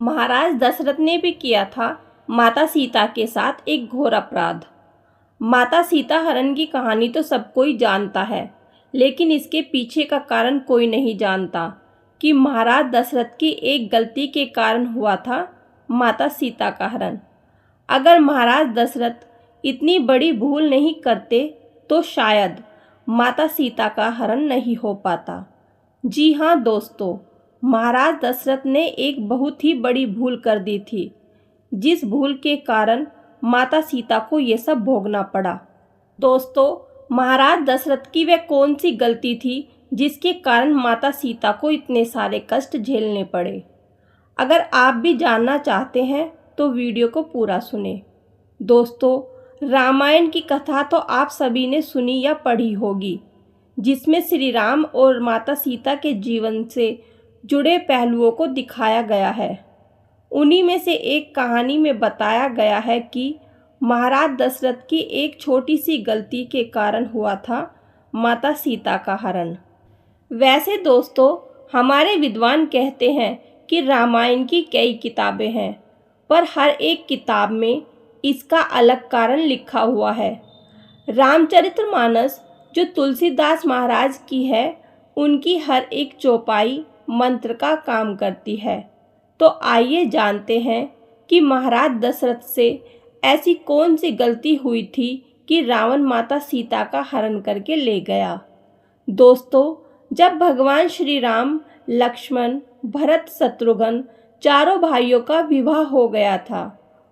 महाराज दशरथ ने भी किया था माता सीता के साथ एक घोर अपराध। माता सीता हरण की कहानी तो सब कोई जानता है, लेकिन इसके पीछे का कारण कोई नहीं जानता कि महाराज दशरथ की एक गलती के कारण हुआ था माता सीता का हरण। अगर महाराज दशरथ इतनी बड़ी भूल नहीं करते तो शायद माता सीता का हरण नहीं हो पाता। जी हाँ दोस्तों, महाराज दशरथ ने एक बहुत ही बड़ी भूल कर दी थी, जिस भूल के कारण माता सीता को ये सब भोगना पड़ा। दोस्तों, महाराज दशरथ की वह कौन सी गलती थी जिसके कारण माता सीता को इतने सारे कष्ट झेलने पड़े? अगर आप भी जानना चाहते हैं तो वीडियो को पूरा सुने। दोस्तों, रामायण की कथा तो आप सभी ने सुनी या पढ़ी होगी, जिसमें श्री राम और माता सीता के जीवन से जुड़े पहलुओं को दिखाया गया है। उन्हीं में से एक कहानी में बताया गया है कि महाराज दशरथ की एक छोटी सी गलती के कारण हुआ था माता सीता का हरण। वैसे दोस्तों, हमारे विद्वान कहते हैं कि रामायण की कई किताबें हैं, पर हर एक किताब में इसका अलग कारण लिखा हुआ है। रामचरितमानस जो तुलसीदास महाराज की है, उनकी हर एक चौपाई मंत्र का काम करती है। तो आइए जानते हैं कि महाराज दशरथ से ऐसी कौन सी गलती हुई थी कि रावण माता सीता का हरण करके ले गया। दोस्तों, जब भगवान श्री राम, लक्ष्मण, भरत, शत्रुघ्न चारों भाइयों का विवाह हो गया था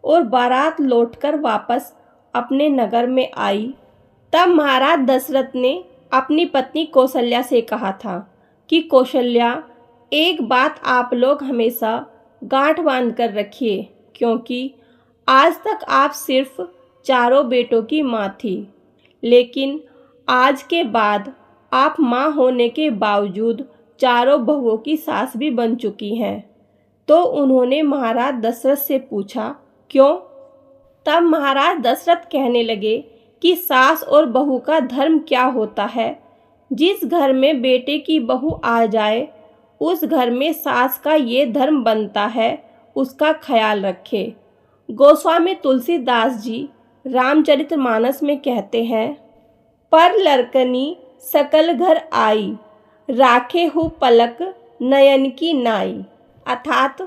और बारात लौटकर वापस अपने नगर में आई, तब महाराज दशरथ ने अपनी पत्नी कौशल्या से कहा था कि कौशल्या, एक बात आप लोग हमेशा गांठ बांध कर रखिए, क्योंकि आज तक आप सिर्फ चारों बेटों की माँ थी, लेकिन आज के बाद आप माँ होने के बावजूद चारों बहुओं की सास भी बन चुकी हैं। तो उन्होंने महाराज दशरथ से पूछा, क्यों? तब महाराज दशरथ कहने लगे कि सास और बहू का धर्म क्या होता है। जिस घर में बेटे की बहू आ जाए, उस घर में सास का ये धर्म बनता है उसका ख्याल रखे। गोस्वामी तुलसीदास जी रामचरितमानस में कहते हैं, पर लड़कनी सकल घर आई, राखे हु पलक नयन की नाई। अर्थात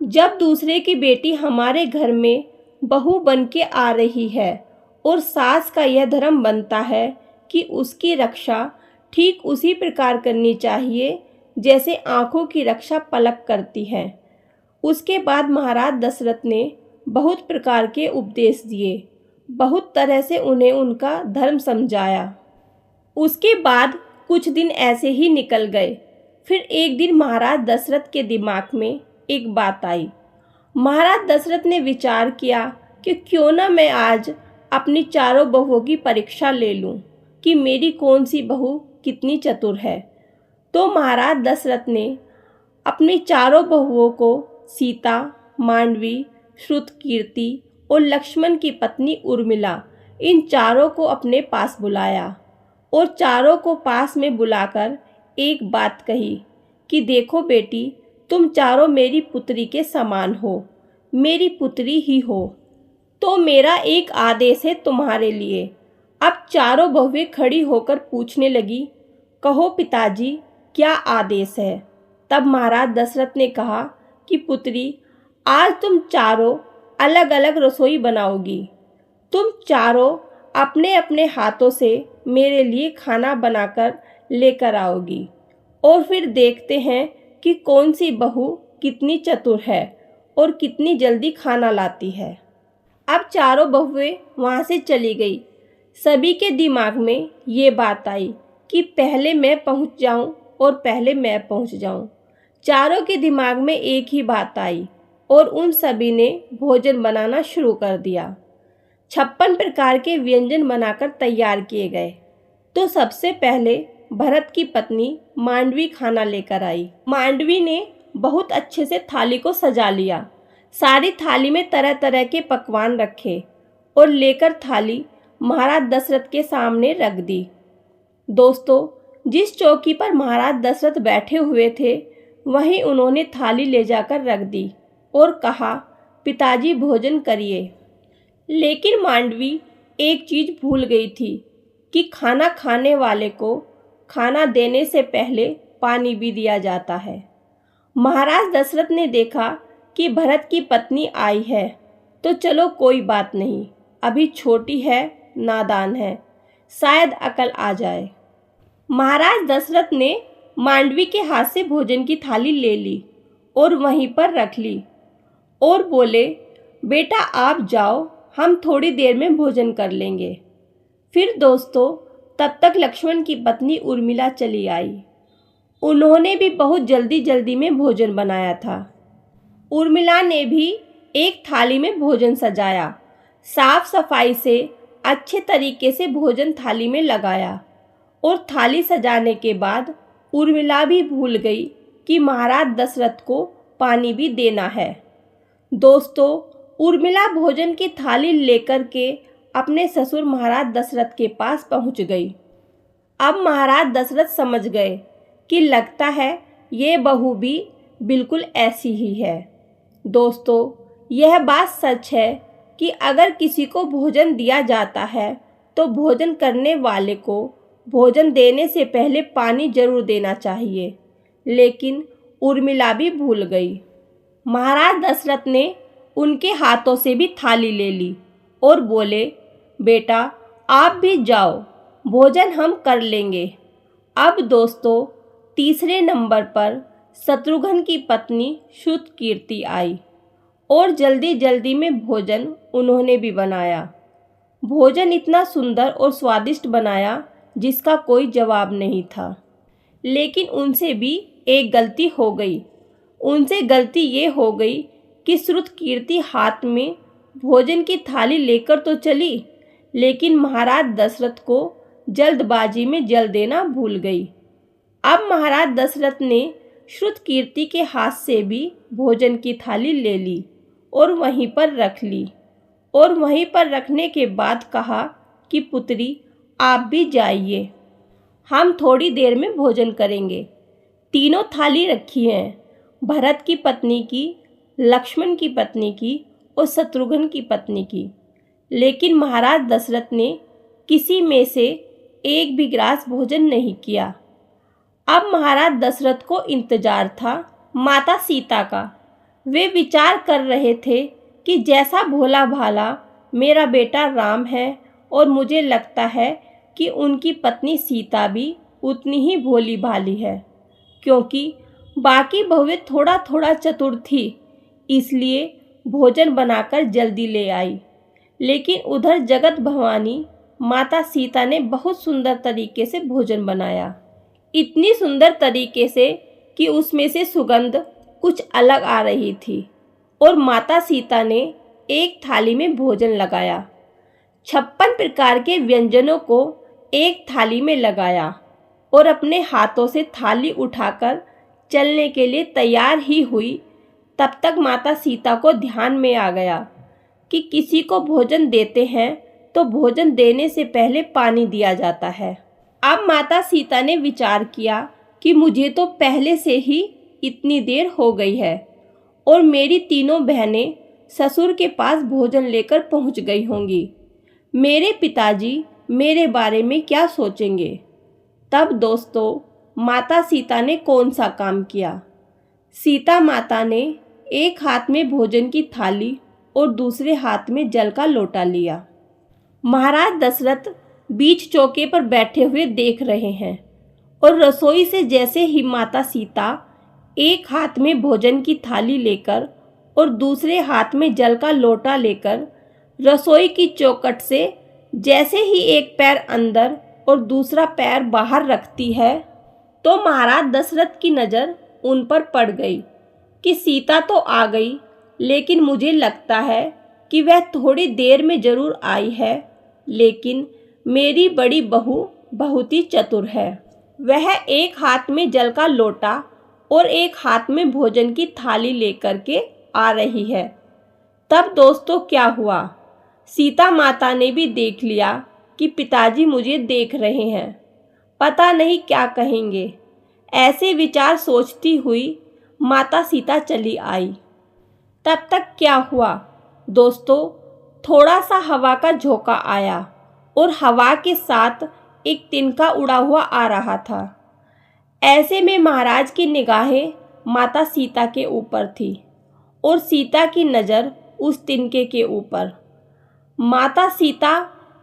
जब दूसरे की बेटी हमारे घर में बहू बन के आ रही है और सास का यह धर्म बनता है कि उसकी रक्षा ठीक उसी प्रकार करनी चाहिए जैसे आँखों की रक्षा पलक करती है। उसके बाद महाराज दशरथ ने बहुत प्रकार के उपदेश दिए, बहुत तरह से उन्हें उनका धर्म समझाया। उसके बाद कुछ दिन ऐसे ही निकल गए। फिर एक दिन महाराज दशरथ के दिमाग में एक बात आई। महाराज दशरथ ने विचार किया कि क्यों ना मैं आज अपनी चारों बहुओं की परीक्षा ले लूं कि मेरी कौन सी बहू कितनी चतुर है। तो महाराज दशरथ ने अपनी चारों बहुओं को सीता, मांडवी, श्रुतकीर्ति और लक्ष्मण की पत्नी उर्मिला, इन चारों को अपने पास बुलाया और चारों को पास में बुलाकर एक बात कही कि देखो बेटी, तुम चारों मेरी पुत्री के समान हो, मेरी पुत्री ही हो। तो मेरा एक आदेश है तुम्हारे लिए। अब चारों बहुएं खड़ी होकर पूछने लगी, कहो पिताजी, क्या आदेश है? तब महाराज दशरथ ने कहा कि पुत्री, आज तुम चारों अलग अलग रसोई बनाओगी। तुम चारों अपने अपने हाथों से मेरे लिए खाना बनाकर लेकर आओगी और फिर देखते हैं कि कौन सी बहू कितनी चतुर है और कितनी जल्दी खाना लाती है। अब चारों बहुएं वहाँ से चली गई। सभी के दिमाग में ये बात आई कि पहले मैं पहुँच जाऊँ और पहले मैं पहुँच जाऊँ। चारों के दिमाग में एक ही बात आई और उन सभी ने भोजन बनाना शुरू कर दिया। 56 प्रकार के व्यंजन बनाकर तैयार किए गए। तो सबसे पहले भरत की पत्नी मांडवी खाना लेकर आई। मांडवी ने बहुत अच्छे से थाली को सजा लिया। सारी थाली में तरह तरह के पकवान रखे और लेकर थाली महाराज दशरथ के सामने रख दी। दोस्तों, जिस चौकी पर महाराज दशरथ बैठे हुए थे, वहीं उन्होंने थाली ले जाकर रख दी और कहा, पिताजी भोजन करिए। लेकिन मांडवी एक चीज भूल गई थी कि खाना खाने वाले को खाना देने से पहले पानी भी दिया जाता है। महाराज दशरथ ने देखा कि भरत की पत्नी आई है, तो चलो कोई बात नहीं, अभी छोटी है, नादान है, शायद अकल आ जाए। महाराज दशरथ ने मांडवी के हाथ से भोजन की थाली ले ली और वहीं पर रख ली और बोले, बेटा आप जाओ, हम थोड़ी देर में भोजन कर लेंगे। फिर दोस्तों, तब तक लक्ष्मण की पत्नी उर्मिला चली आई। उन्होंने भी बहुत जल्दी जल्दी में भोजन बनाया था। उर्मिला ने भी एक थाली में भोजन सजाया, साफ सफाई से अच्छे तरीके से भोजन थाली में लगाया और थाली सजाने के बाद उर्मिला भी भूल गई कि महाराज दशरथ को पानी भी देना है। दोस्तों, उर्मिला भोजन की थाली लेकर के अपने ससुर महाराज दशरथ के पास पहुंच गई। अब महाराज दशरथ समझ गए कि लगता है ये बहू भी बिल्कुल ऐसी ही है। दोस्तों, यह बात सच है कि अगर किसी को भोजन दिया जाता है तो भोजन करने वाले को भोजन देने से पहले पानी जरूर देना चाहिए। लेकिन उर्मिला भी भूल गई। महाराज दशरथ ने उनके हाथों से भी थाली ले ली और बोले, बेटा आप भी जाओ, भोजन हम कर लेंगे। अब दोस्तों, तीसरे नंबर पर शत्रुघ्न की पत्नी श्रुतकीर्ति आई और जल्दी जल्दी में भोजन उन्होंने भी बनाया। भोजन इतना सुंदर और स्वादिष्ट बनाया जिसका कोई जवाब नहीं था। लेकिन उनसे भी एक गलती हो गई। उनसे गलती ये हो गई कि श्रुतकीर्ति हाथ में भोजन की थाली लेकर तो चली, लेकिन महाराज दशरथ को जल्दबाजी में जल देना भूल गई। अब महाराज दशरथ ने श्रुतकीर्ति के हाथ से भी भोजन की थाली ले ली और वहीं पर रख ली और वहीं पर रखने के बाद कहा कि पुत्री आप भी जाइए, हम थोड़ी देर में भोजन करेंगे। तीनों थाली रखी हैं, भरत की पत्नी की, लक्ष्मण की पत्नी की और शत्रुघ्न की पत्नी की। लेकिन महाराज दशरथ ने किसी में से एक भी ग्रास भोजन नहीं किया। अब महाराज दशरथ को इंतजार था माता सीता का। वे विचार कर रहे थे कि जैसा भोला भाला मेरा बेटा राम है और मुझे लगता है कि उनकी पत्नी सीता भी उतनी ही भोली भाली है, क्योंकि बाकी बहुएं थोड़ा थोड़ा चतुर थी, इसलिए भोजन बनाकर जल्दी ले आई। लेकिन उधर जगत भवानी माता सीता ने बहुत सुंदर तरीके से भोजन बनाया, इतनी सुंदर तरीके से कि उसमें से सुगंध कुछ अलग आ रही थी। और माता सीता ने एक थाली में भोजन लगाया, 56 प्रकार के व्यंजनों को एक थाली में लगाया और अपने हाथों से थाली उठाकर चलने के लिए तैयार ही हुई। तब तक माता सीता को ध्यान में आ गया कि किसी को भोजन देते हैं तो भोजन देने से पहले पानी दिया जाता है। अब माता सीता ने विचार किया कि मुझे तो पहले से ही इतनी देर हो गई है और मेरी तीनों बहनें ससुर के पास भोजन लेकर पहुंच गई होंगी। मेरे पिताजी मेरे बारे में क्या सोचेंगे। तब दोस्तों, माता सीता ने कौन सा काम किया। सीता माता ने एक हाथ में भोजन की थाली और दूसरे हाथ में जल का लोटा लिया। महाराज दशरथ बीच चौके पर बैठे हुए देख रहे हैं और रसोई से जैसे ही माता सीता एक हाथ में भोजन की थाली लेकर और दूसरे हाथ में जल का लोटा लेकर रसोई की चौखट से जैसे ही एक पैर अंदर और दूसरा पैर बाहर रखती है, तो महाराज दशरथ की नज़र उन पर पड़ गई कि सीता तो आ गई, लेकिन मुझे लगता है कि वह थोड़ी देर में ज़रूर आई है, लेकिन मेरी बड़ी बहू बहुत ही चतुर है। वह एक हाथ में जल का लोटा और एक हाथ में भोजन की थाली लेकर के आ रही है। तब दोस्तों क्या हुआ, सीता माता ने भी देख लिया कि पिताजी मुझे देख रहे हैं, पता नहीं क्या कहेंगे। ऐसे विचार सोचती हुई माता सीता चली आई। तब तक क्या हुआ दोस्तों, थोड़ा सा हवा का झोंका आया और हवा के साथ एक तिनका उड़ा हुआ आ रहा था। ऐसे में महाराज की निगाहें माता सीता के ऊपर थी और सीता की नज़र उस तिनके के ऊपर। माता सीता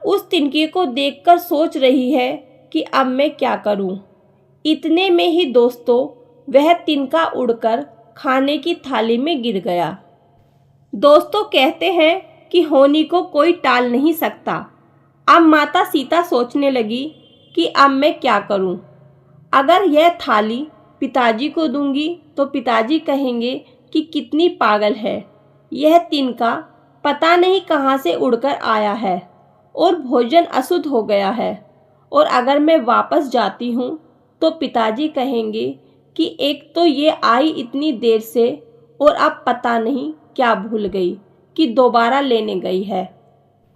उस तिनके को देखकर सोच रही है कि अब मैं क्या करूं। इतने में ही दोस्तों वह तिनका उड़कर खाने की थाली में गिर गया। दोस्तों कहते हैं कि होनी को कोई टाल नहीं सकता। अब माता सीता सोचने लगी कि अब मैं क्या करूं। अगर यह थाली पिताजी को दूंगी तो पिताजी कहेंगे कि कितनी पागल है, यह तिनका पता नहीं कहाँ से उड़कर आया है और भोजन अशुद्ध हो गया है। और अगर मैं वापस जाती हूँ तो पिताजी कहेंगे कि एक तो ये आई इतनी देर से और अब पता नहीं क्या भूल गई कि दोबारा लेने गई है।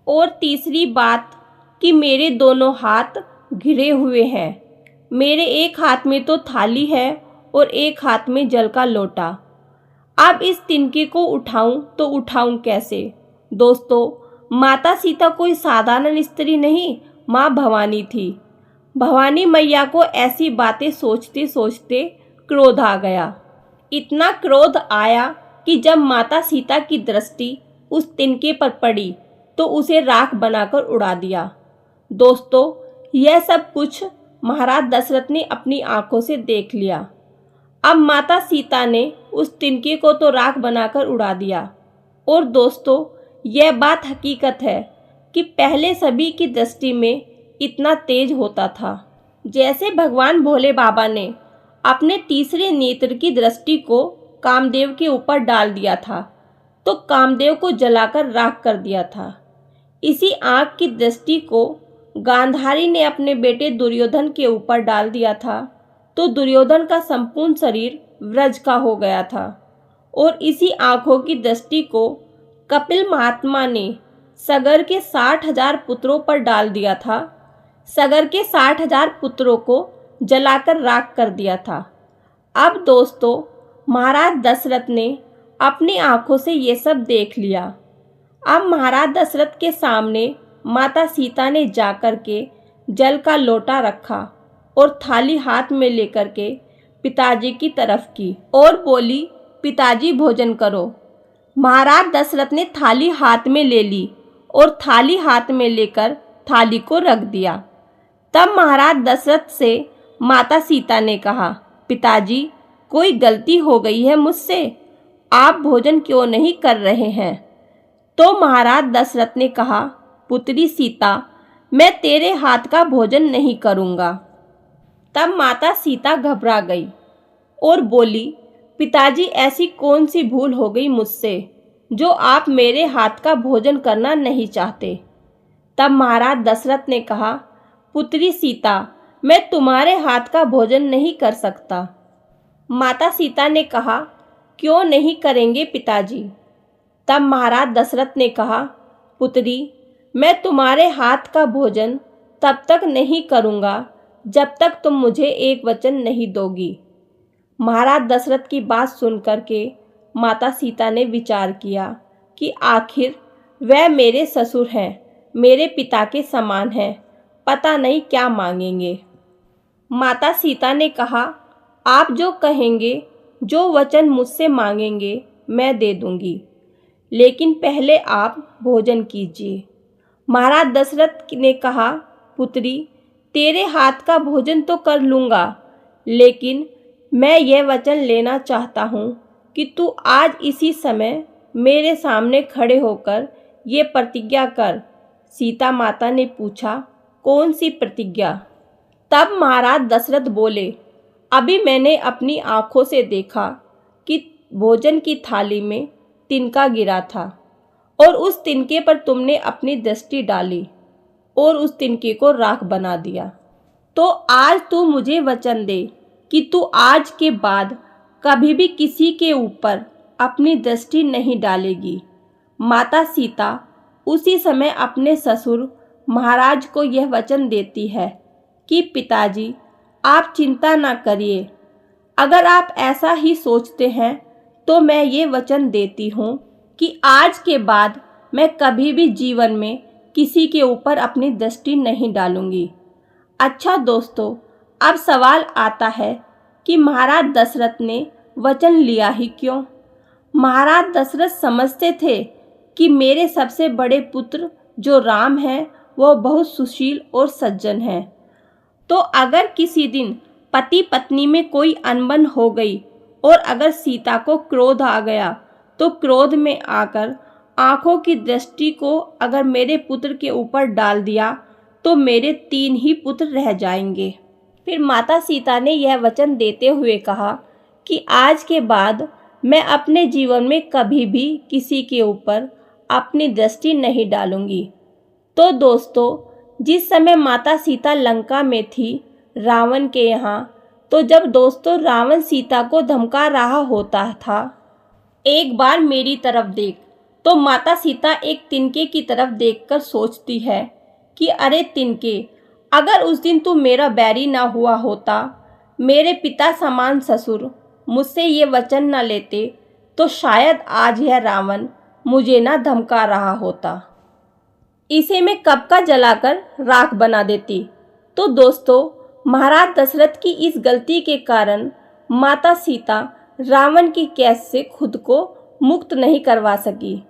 और तीसरी बात कि मेरे दोनों हाथ घिरे हुए हैं। मेरे एक हाथ में तो थाली है और एक हाथ में जल का लोटा। अब इस तिनके को उठाऊं तो उठाऊं कैसे। दोस्तों माता सीता कोई साधारण स्त्री नहीं, माँ भवानी थी। भवानी मैया को ऐसी बातें सोचते सोचते क्रोध आ गया। इतना क्रोध आया कि जब माता सीता की दृष्टि उस तिनके पर पड़ी तो उसे राख बनाकर उड़ा दिया। दोस्तों यह सब कुछ महाराज दशरथ ने अपनी आंखों से देख लिया। अब माता सीता ने उस तिनके को तो राख बनाकर उड़ा दिया। और दोस्तों यह बात हकीकत है कि पहले सभी की दृष्टि में इतना तेज होता था। जैसे भगवान भोले बाबा ने अपने तीसरे नेत्र की दृष्टि को कामदेव के ऊपर डाल दिया था तो कामदेव को जलाकर राख कर दिया था। इसी आँख की दृष्टि को गांधारी ने अपने बेटे दुर्योधन के ऊपर डाल दिया था तो दुर्योधन का संपूर्ण शरीर व्रज का हो गया था। और इसी आँखों की दृष्टि को कपिल महात्मा ने सगर के 60,000 पुत्रों पर डाल दिया था। सगर के 60,000 पुत्रों को जलाकर राख कर दिया था। अब दोस्तों महाराज दशरथ ने अपनी आंखों से ये सब देख लिया। अब महाराज दशरथ के सामने माता सीता ने जाकर के जल का लोटा रखा और थाली हाथ में लेकर के पिताजी की तरफ की और बोली, पिताजी भोजन करो। महाराज दशरथ ने थाली हाथ में ले ली और थाली हाथ में लेकर थाली को रख दिया। तब महाराज दशरथ से माता सीता ने कहा, पिताजी कोई गलती हो गई है मुझसे, आप भोजन क्यों नहीं कर रहे हैं। तो महाराज दशरथ ने कहा, पुत्री सीता मैं तेरे हाथ का भोजन नहीं करूँगा। तब माता सीता घबरा गई और बोली, पिताजी ऐसी कौन सी भूल हो गई मुझसे जो आप मेरे हाथ का भोजन करना नहीं चाहते। तब महाराज दशरथ ने कहा, पुत्री सीता मैं तुम्हारे हाथ का भोजन नहीं कर सकता। माता सीता ने कहा, क्यों नहीं करेंगे पिताजी। तब महाराज दशरथ ने कहा, पुत्री मैं तुम्हारे हाथ का भोजन तब तक नहीं करूँगा जब तक तुम मुझे एक वचन नहीं दोगी। महाराज दशरथ की बात सुनकर के माता सीता ने विचार किया कि आखिर वह मेरे ससुर हैं, मेरे पिता के समान हैं, पता नहीं क्या मांगेंगे। माता सीता ने कहा, आप जो कहेंगे, जो वचन मुझसे मांगेंगे मैं दे दूंगी, लेकिन पहले आप भोजन कीजिए। महाराज दशरथ ने कहा, पुत्री तेरे हाथ का भोजन तो कर लूँगा, लेकिन मैं यह वचन लेना चाहता हूँ कि तू आज इसी समय मेरे सामने खड़े होकर ये प्रतिज्ञा कर। सीता माता ने पूछा, कौन सी प्रतिज्ञा। तब महाराज दशरथ बोले, अभी मैंने अपनी आँखों से देखा कि भोजन की थाली में तिनका गिरा था और उस तिनके पर तुमने अपनी दृष्टि डाली और उस तिनके को राख बना दिया। तो आज तू मुझे वचन दे कि तू आज के बाद कभी भी किसी के ऊपर अपनी दृष्टि नहीं डालेगी। माता सीता उसी समय अपने ससुर महाराज को यह वचन देती है कि पिताजी आप चिंता ना करिए, अगर आप ऐसा ही सोचते हैं तो मैं ये वचन देती हूँ कि आज के बाद मैं कभी भी जीवन में किसी के ऊपर अपनी दृष्टि नहीं डालूंगी। अच्छा दोस्तों, अब सवाल आता है कि महाराज दशरथ ने वचन लिया ही क्यों? महाराज दशरथ समझते थे कि मेरे सबसे बड़े पुत्र जो राम हैं वो बहुत सुशील और सज्जन हैं। तो अगर किसी दिन पति पत्नी में कोई अनबन हो गई और अगर सीता को क्रोध आ गया तो क्रोध में आकर आंखों की दृष्टि को अगर मेरे पुत्र के ऊपर डाल दिया तो मेरे 3 ही पुत्र रह जाएंगे। फिर माता सीता ने यह वचन देते हुए कहा कि आज के बाद मैं अपने जीवन में कभी भी किसी के ऊपर अपनी दृष्टि नहीं डालूंगी। तो दोस्तों, जिस समय माता सीता लंका में थी रावण के यहाँ, तो जब दोस्तों रावण सीता को धमका रहा होता था, एक बार मेरी तरफ देख, तो माता सीता एक तिनके की तरफ देखकर सोचती है कि अरे तिनके, अगर उस दिन तू मेरा बैरी ना हुआ होता, मेरे पिता समान ससुर मुझसे ये वचन न लेते, तो शायद आज यह रावण मुझे ना धमका रहा होता, इसे मैं कब का जलाकर राख बना देती। तो दोस्तों, महाराज दशरथ की इस गलती के कारण माता सीता रावण की कैद से खुद को मुक्त नहीं करवा सकी।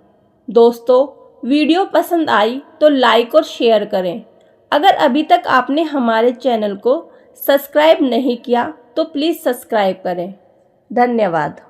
दोस्तों, वीडियो पसंद आई तो लाइक और शेयर करें। अगर अभी तक आपने हमारे चैनल को सब्सक्राइब नहीं किया तो प्लीज़ सब्सक्राइब करें। धन्यवाद।